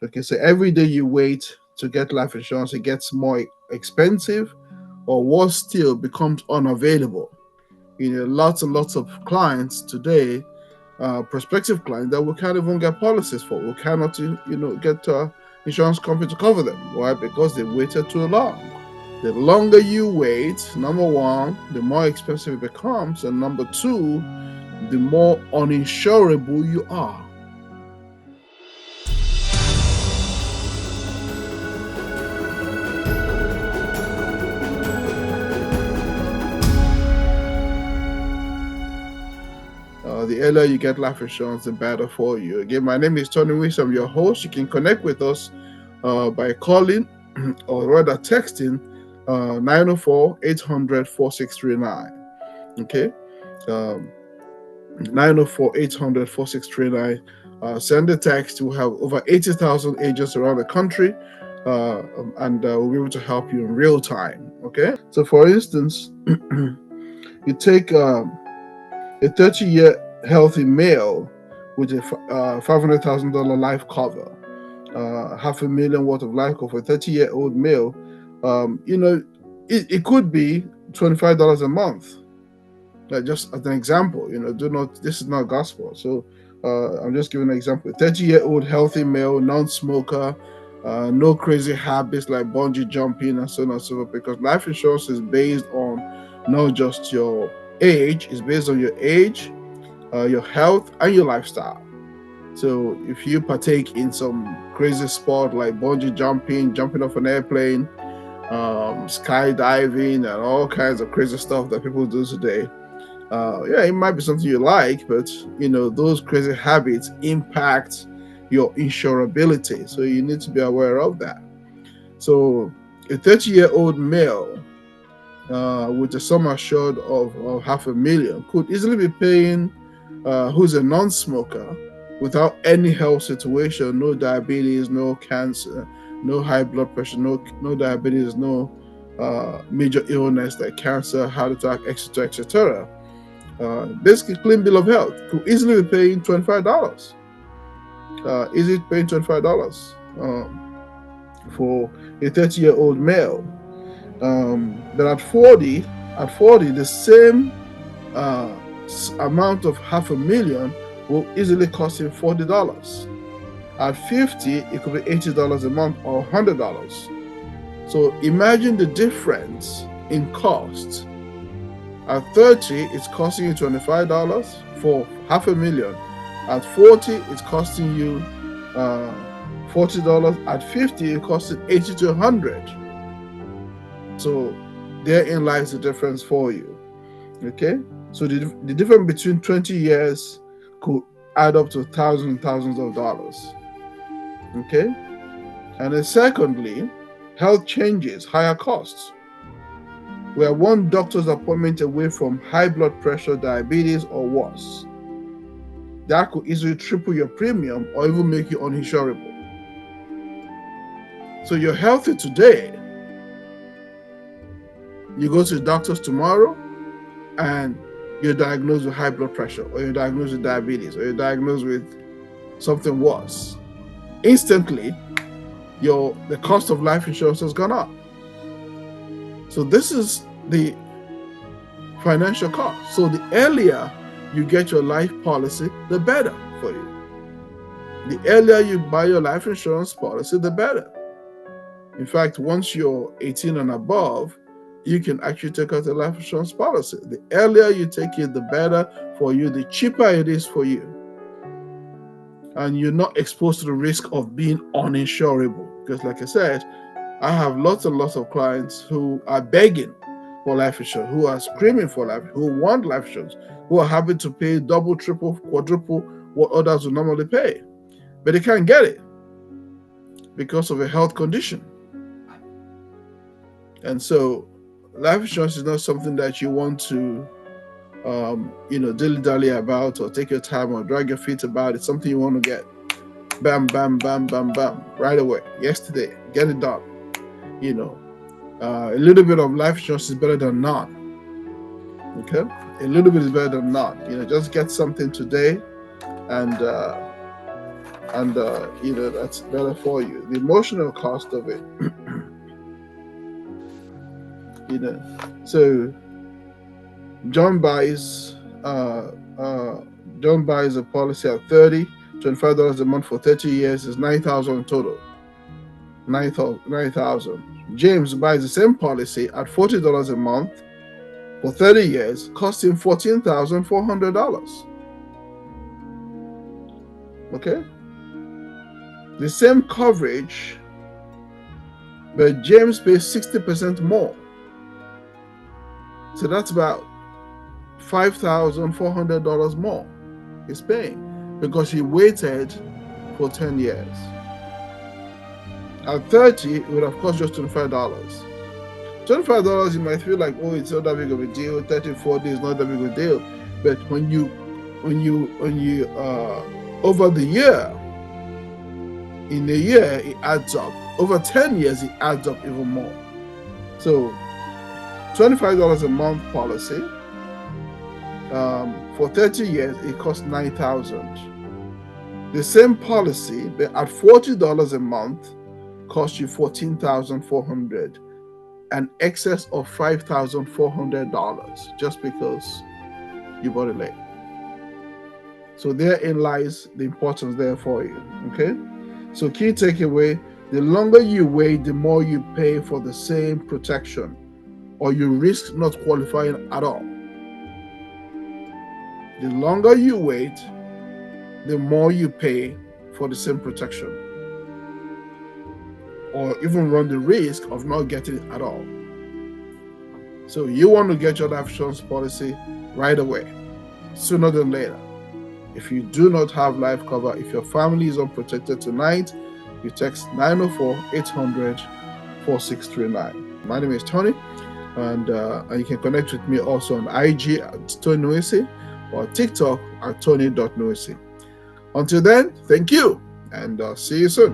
Okay, so every day you wait to get life insurance, it gets more expensive, or worse still, becomes unavailable. Lots and lots of clients today, prospective clients, that we can't even get policies for. We cannot, get insurance company to cover them. Why? Because they waited too long. The longer you wait, number one, the more expensive it becomes, and number two, the more uninsurable you are. The earlier you get life insurance, the better for you. Again, my name is Tony Wiss. I'm your host. You can connect with us by calling or rather texting 904 800 4639. Okay? Um, 904 800 4639. Send a text. We have over 80,000 agents around the country, and we'll be able to help you in real time. Okay? So, for instance, you take a 30-year healthy male with a $500,000 life cover, $500,000 worth of life cover for a 30-year-old male. It could be $25 a month. Just as an example, this is not gospel. So I'm just giving an example. 30-year-old healthy male, non-smoker, no crazy habits like bungee jumping and so on and so forth, because life insurance is based on not just your age, it's based on your age, your health, and your lifestyle. So if you partake in some crazy sport like bungee jumping off an airplane, skydiving, and all kinds of crazy stuff that people do today, it might be something you like, but those crazy habits impact your insurability. So you need to be aware of that. So a 30-year-old male with a sum assured of $500,000 could easily be paying, who's a non-smoker without any health situation, no diabetes, no cancer, no high blood pressure, no diabetes, no major illness like cancer, heart attack, etc., etc. Basically, clean bill of health, could easily be paying $25. Easily paying $25 for a 30-year-old male. But at 40, the same amount of $500,000 will easily cost him $40. At 50, it could be $80 a month or $100. So imagine the difference in cost. At 30, it's costing you $25 for $500,000. At 40, it's costing you $40. At 50, it costs $80 to $100. So therein lies the difference for you. Okay? So the difference between 20 years could add up to thousands and thousands of dollars. Okay? And then secondly, health changes, higher costs. We are one doctor's appointment away from high blood pressure, diabetes, or worse. That could easily triple your premium or even make you uninsurable. So you're healthy today. You go to the doctors tomorrow and you're diagnosed with high blood pressure, or you're diagnosed with diabetes, or you're diagnosed with something worse. Instantly, the cost of life insurance has gone up. So this is the financial cost. So the earlier you get your life policy, the better for you. The earlier you buy your life insurance policy, the better. In fact, once you're 18 and above, you can actually take out a life insurance policy. The earlier you take it, the better for you, the cheaper it is for you. And you're not exposed to the risk of being uninsurable. Because like I said, I have lots and lots of clients who are begging for life insurance, who are screaming for life, who want life insurance, who are happy to pay double, triple, quadruple what others would normally pay. But they can't get it because of a health condition. And so life insurance is not something that you want to dilly-dally about or take your time or drag your feet about. It's something you want to get bam, bam, bam, bam, bam, right away, yesterday, get it done. A little bit of life insurance is better than none. Okay? A little bit is better than none. Just get something today and and that's better for you. The emotional cost of it, So John buys a policy at $25 a month for 30 years is $9,000 in total. 9,000. James buys the same policy at $40 a month for 30 years, costing $14,400. Okay? The same coverage, but James pays 60% more. So that's about $5,400 more he's paying because he waited for 10 years. At 30, it would of course just $25. $25, you might feel like, oh, it's not that big of a deal. 30, 40 is not that big of a deal. But when you over the year, in a year, it adds up. Over 10 years, it adds up even more. So $25 a month policy, for 30 years, it costs $9,000. The same policy, but at $40 a month, costs you $14,400, an excess of $5,400 just because you bought it late. So therein lies the importance there for you. Okay. So key takeaway: the longer you wait, the more you pay for the same protection, or you risk not qualifying at all. The longer you wait, the more you pay for the same protection, or even run the risk of not getting it at all. So you want to get your life insurance policy right away, sooner than later. If you do not have life cover, if your family is unprotected tonight, you text 904-800-4639. My name is Tony, and you can connect with me also on IG at Tony Nwisi or TikTok at Tony.Nwisi. Until then, thank you, and see you soon.